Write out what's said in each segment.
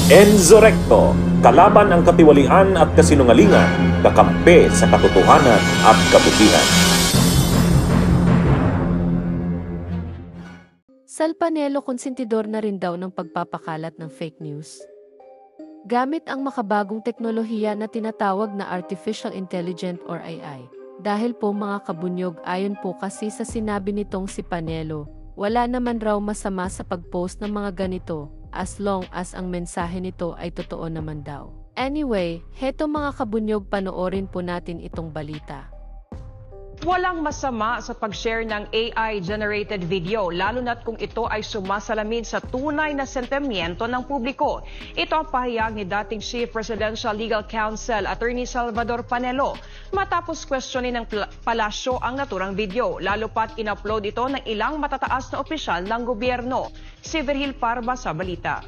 Enzo Recto, kalaban ang katiwalian at kasinungalingan, kakampi sa katotohanan at kabutihan. Sal Panelo konsentidor na rin daw ng pagpapakalat ng fake news. Gamit ang makabagong teknolohiya na tinatawag na Artificial Intelligence or AI. Dahil po mga kabunyog, ayon po kasi sa sinabi nitong si Panelo, wala naman raw masama sa pag-post ng mga ganito, as long as ang mensahe nito ay totoo naman daw. Anyway, heto mga kabunyog, panoorin po natin itong balita. Walang masama sa pag-share ng AI-generated video, lalo na't kung ito ay sumasalamin sa tunay na sentimiento ng publiko. Ito ang pahayag ni dating Chief Presidential Legal Counsel Attorney Salvador Panelo matapos questionin ng palasyo ang naturang video, lalo pat in-upload ito ng ilang matataas na opisyal ng gobyerno. Si Virgil Parma sa balita.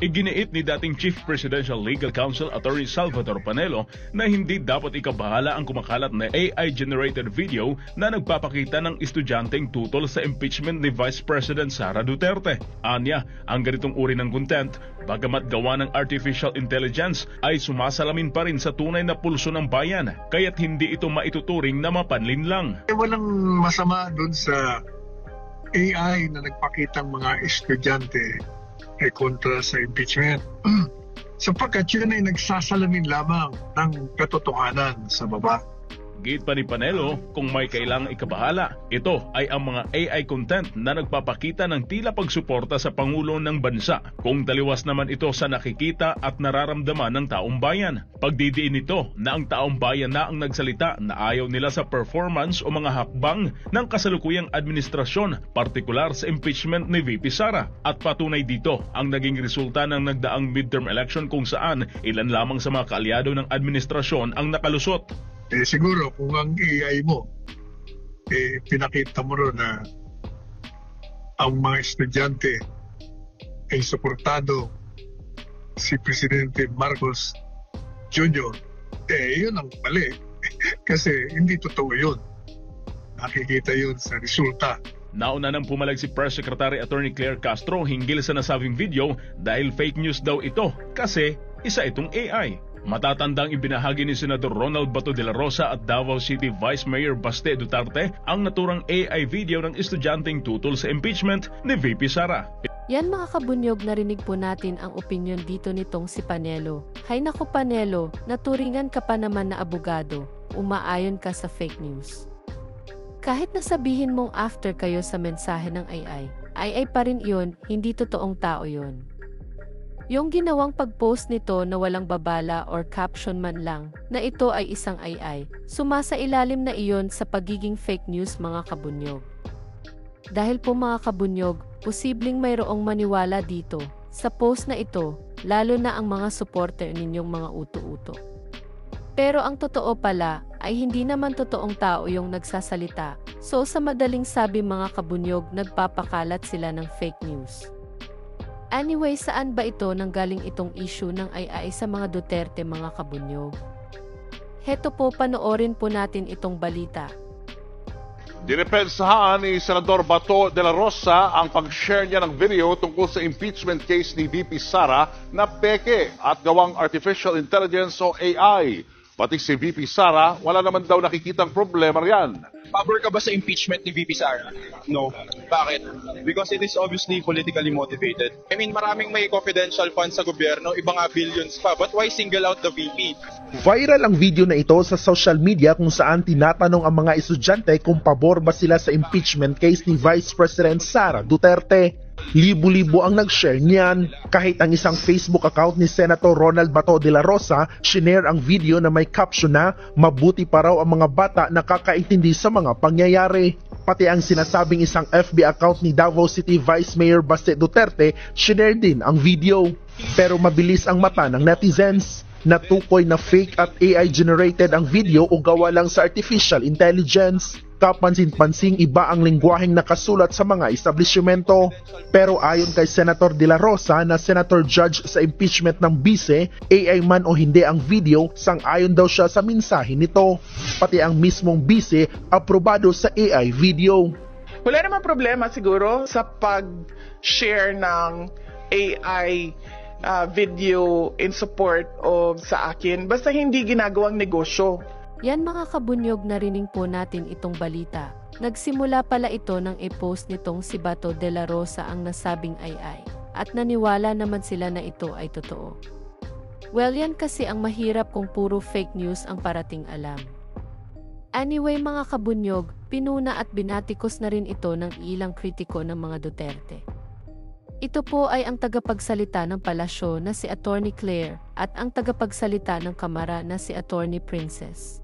Iginiit ni dating Chief Presidential Legal Counsel Attorney Salvador Panelo na hindi dapat ikabahala ang kumakalat na AI-generated video na nagpapakita ng estudyanteng tutol sa impeachment ni Vice President Sara Duterte. Anya, ang ganitong uri ng content, bagamat gawa ng artificial intelligence, ay sumasalamin pa rin sa tunay na pulso ng bayan, kaya't hindi ito maituturing na mapanlin lang. Walang masama doon sa AI na nagpakitang mga estudyante ay kontra sa impeachment. Sapagkat yun ay nagsasalamin lamang ng katotohanan sa baba. Git pa ni Panelo, kung may kailangang ikabahala, ito ay ang mga AI content na nagpapakita ng tila pagsuporta sa Pangulo ng bansa, kung taliwas naman ito sa nakikita at nararamdaman ng taong bayan. Pagdidiin nito na ang taong bayan na ang nagsalita na ayaw nila sa performance o mga hakbang ng kasalukuyang administrasyon, partikular sa impeachment ni VP Sara. At patunay dito ang naging resulta ng nagdaang midterm election kung saan ilan lamang sa mga kaalyado ng administrasyon ang nakalusot. Siguro kung ang AI mo, pinakita mo ron na ang mga estudyante ay suportado si Presidente Marcos Jr., yun ang mali. Kasi hindi totoo yun. Nakikita yun sa resulta. Nauna nang pumalag si Press Secretary Attorney Claire Castro hinggil sa nasabing video dahil fake news daw ito kasi isa itong AI. Matatandang ibinahagi ni Senador Ronald Bato de la Rosa at Davao City Vice Mayor Baste Duterte ang naturang AI video ng estudyanteng tutol sa impeachment ni VP Sara. Yan mga kabunyog, narinig po natin ang opinion dito nitong si Panelo. Hay naku Panelo, naturingan ka pa naman na abogado, umaayon ka sa fake news. Kahit nasabihin mong after kayo sa mensahe ng AI pa rin yun, hindi totoong tao yun. Yung ginawang pag-post nito na walang babala or caption man lang na ito ay isang AI, sumasailalim na iyon sa pagiging fake news mga kabunyog. Dahil po mga kabunyog, posibleng mayroong maniwala dito sa post na ito, lalo na ang mga supporter ninyong mga uto-uto. Pero ang totoo pala ay hindi naman totoong tao yung nagsasalita, so sa madaling sabi mga kabunyog, nagpapakalat sila ng fake news. Anyway, saan ba ito nanggaling itong issue ng AI sa mga Duterte mga kabunyog? Heto po, panoorin po natin itong balita. Dinepensahan ni Senador Bato de la Rosa ang pag-share niya ng video tungkol sa impeachment case ni VP Sara na peke at gawang artificial intelligence o AI. Pati si VP Sara, wala naman daw nakikitang problema riyan. Pabor ka ba sa impeachment ni VP Sara? No. Bakit? Because it is obviously politically motivated. I mean, maraming may confidential funds sa gobyerno, iba nga billions pa. But why single out the VP? Viral ang video na ito sa social media kung saan tinatanong ang mga estudyante kung pabor ba sila sa impeachment case ni Vice President Sara Duterte. Libo-libo ang nag-share niyan. Kahit ang isang Facebook account ni Senator Ronald Bato de la Rosa, shinare ang video na may caption na mabuti pa raw ang mga bata nakakaintindi sa mga pangyayari. Pati ang sinasabing isang FB account ni Davao City Vice Mayor Baste Duterte, shinare din ang video. Pero mabilis ang mata ng netizens. Natukoy na fake at AI-generated ang video o gawa lang sa artificial intelligence. Kapansin-pansing iba ang lengguwaheng nakasulat sa mga establishmento. Pero ayon kay Senator De La Rosa na Senator Judge sa impeachment ng bise, AI man o hindi ang video, sang-ayon daw siya sa mensahe nito. Pati ang mismong bise aprobado sa AI video. Wala naman problema siguro sa pag-share ng AI video in support of sa akin. Basta hindi ginagawang negosyo. Yan mga kabunyog, narinig po natin itong balita. Nagsimula pala ito ng i-post nitong si Bato de la Rosa ang nasabing AI. At naniwala naman sila na ito ay totoo. Well, yan kasi ang mahirap kung puro fake news ang parating alam. Anyway mga kabunyog, pinuna at binatikos na rin ito ng ilang kritiko ng mga Duterte. Ito po ay ang tagapagsalita ng palasyo na si Attorney Claire at ang tagapagsalita ng Kamara na si Attorney Princess.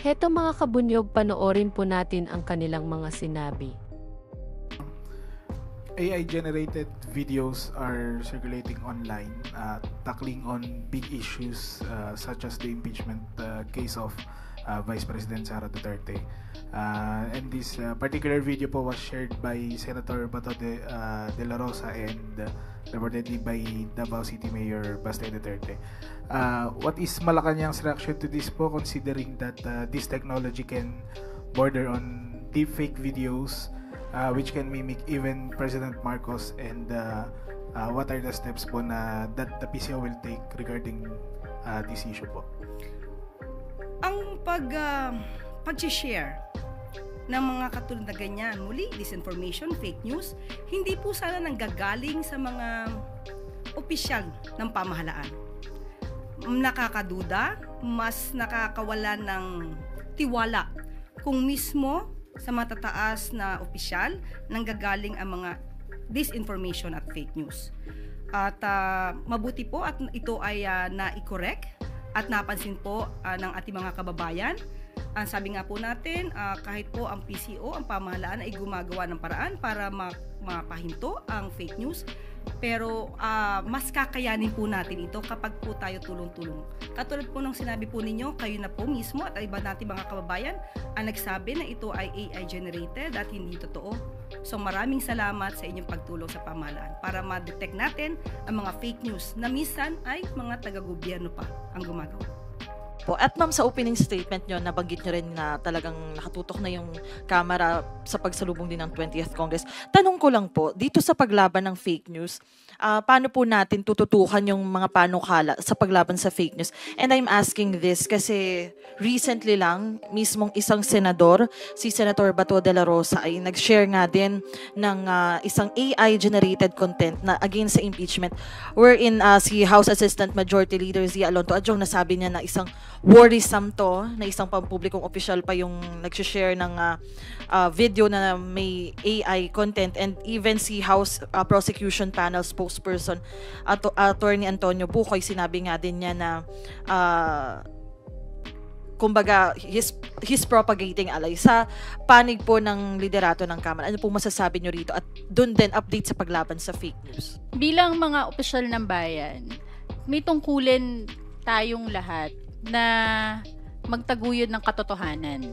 Heto mga kabunyog, panoorin po natin ang kanilang mga sinabi. AI-generated videos are circulating online, tackling on big issues such as the impeachment case of Vice President Sara Duterte. And this particular video po was shared by Senator Bato de la Rosa and reportedly by Davao City Mayor Baste Duterte. What is Malacanang's reaction to this po, considering that this technology can border on deepfake videos which can mimic even President Marcos, and what are the steps po na that the PCO will take regarding this issue po? Ang pag-share ng mga katulad na ganyan, muli, disinformation, fake news, hindi po sana nanggagaling sa mga opisyal ng pamahalaan. Nakakaduda, mas nakakawala ng tiwala kung mismo sa matataas na opisyal nanggagaling ang mga disinformation at fake news. At mabuti po at ito ay na-correct at napansin po ng ating mga kababayan. Ang sabi nga po natin, kahit po ang PCO, ang pamahalaan ay gumagawa ng paraan para mapahinto ang fake news, pero mas kakayanin po natin ito kapag po tayo tulong-tulong. Katulad po ng sinabi po ninyo, kayo na po mismo at iba natin mga kababayan ang nagsabi na ito ay AI generated at hindi totoo. So maraming salamat sa inyong pagtulong sa pamahalaan para ma-detect natin ang mga fake news na minsan ay mga taga-gobyerno pa ang gumagawa. At ma'am, sa opening statement nyo, nabanggit nyo rin na talagang nakatutok na yung Kamara sa pagsalubong din ng 20th Congress. Tanong ko lang po, dito sa paglaban ng fake news, paano po natin tututukan yung mga panukala sa paglaban sa fake news? And I'm asking this kasi recently lang, mismong isang senador, si Senator Bato de la Rosa, ay nag-share nga din ng isang AI-generated content na against sa impeachment, wherein si House Assistant Majority Leader Zia Alonto Adjong nasabi niya na isang worrisome to, na isang pampublikong opisyal pa yung nag-share ng video na may AI content, and even si House Prosecution Panel spokesperson Attorney Antonio Bucoy, sinabi nga din niya na kumbaga he's propagating alay. Sa panig po ng liderato ng Kamara, ano po masasabi nyo rito, at doon din update sa paglaban sa fake news? Bilang mga opisyal ng bayan, may tungkulin tayong lahat na magtaguyod ng katotohanan.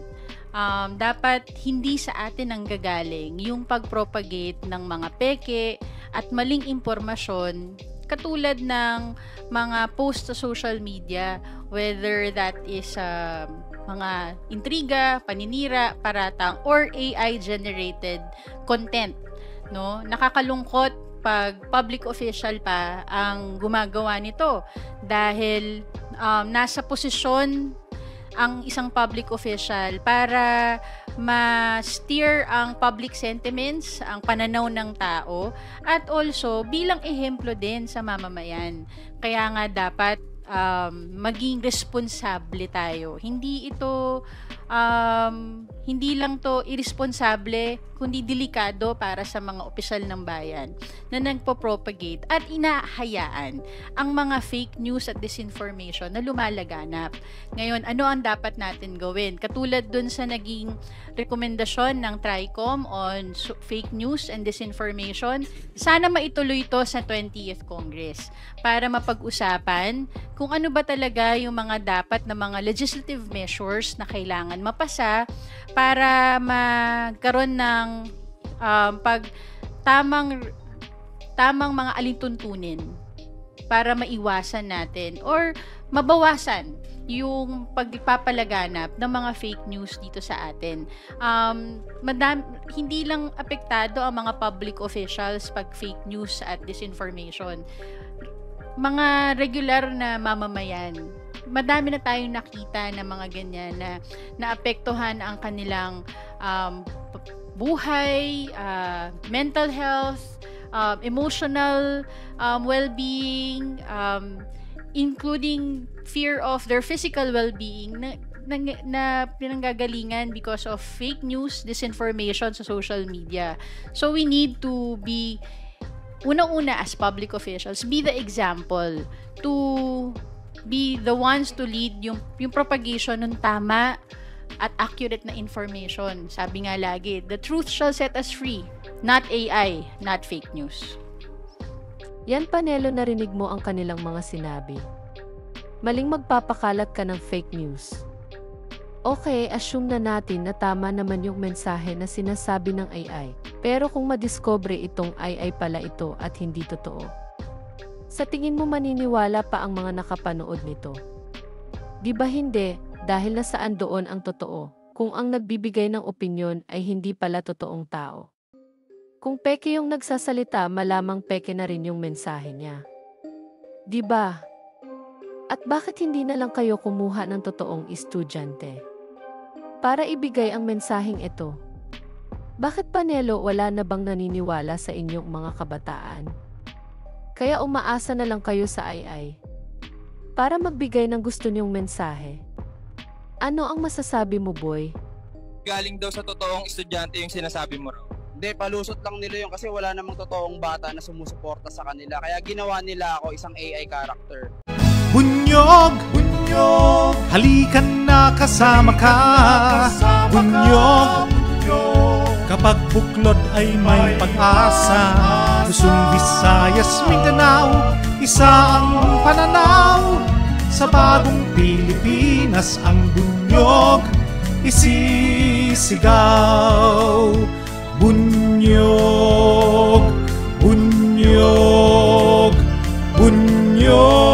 Dapat hindi sa atin ang gagaling yung pag-propagate ng mga peke at maling impormasyon katulad ng mga post sa social media, whether that is mga intriga, paninira, paratang, or AI-generated content. No? Nakakalungkot pag public official pa ang gumagawa nito dahil nasa posisyon ang isang public official para ma-steer ang public sentiments, ang pananaw ng tao, at also bilang ehemplo din sa mamamayan. Kaya nga dapat maging responsable tayo. Hindi lang to irresponsable, kundi delikado para sa mga opisyal ng bayan na nagpo-propagate at inahayaan ang mga fake news at disinformation na lumalaganap. Ngayon, ano ang dapat natin gawin? Katulad dun sa naging rekomendasyon ng TRICOM on fake news and disinformation, sana maituloy ito sa 20th Congress para mapag-usapan kung ano ba talaga yung mga dapat na mga legislative measures na kailangan mapasa para magkaroon ng tamang mga alintuntunin para maiwasan natin or mabawasan yung pagpapalaganap ng mga fake news dito sa atin. Hindi lang apektado ang mga public officials pag fake news at disinformation. mga regular na mamamayan. Madami na tayong nakita na mga ganyan na naapektuhan ang kanilang buhay, mental health, emotional well-being, including fear of their physical well-being na pinanggagalingan because of fake news, disinformation sa social media. So we need to be, unang-una as public officials, be the example, to be the ones to lead yung propagation ng tama at accurate na information. Sabi nga lagi, the truth shall set us free, not AI, not fake news. Yan, Panelo, narinig mo ang kanilang mga sinabi. Maling magpapakalat ka ng fake news. Okay, assume na natin na tama naman yung mensahe na sinasabi ng AI. Pero kung madiscover itong AI pala ito at hindi totoo, sa tingin mo maniniwala pa ang mga nakapanood nito? Di ba hindi, dahil nasaan doon ang totoo, kung ang nagbibigay ng opinyon ay hindi pala totoong tao? Kung peke yung nagsasalita, malamang peke na rin yung mensahe niya. Di ba? At bakit hindi na lang kayo kumuha ng totoong estudyante para ibigay ang mensaheng ito? Bakit, Panelo, wala na bang naniniwala sa inyong mga kabataan? Kaya umaasa na lang kayo sa AI para magbigay ng gusto niyong mensahe. Ano ang masasabi mo, boy? Galing daw sa totoong estudyante yung sinasabi mo raw. Hindi, palusot lang nila yun kasi wala namang totoong bata na sumusuporta sa kanila. Kaya ginawa nila ako isang AI character. Bunyog! Bunyog! Halikan na kasama ka! Bunyog! Kapag buklod ay may pag-asa, Luzon, Visayas, Mindanao, isa ang pananaw. Sa bagong Pilipinas ang bunyog isisigaw. Bunyog, bunyog, bunyog.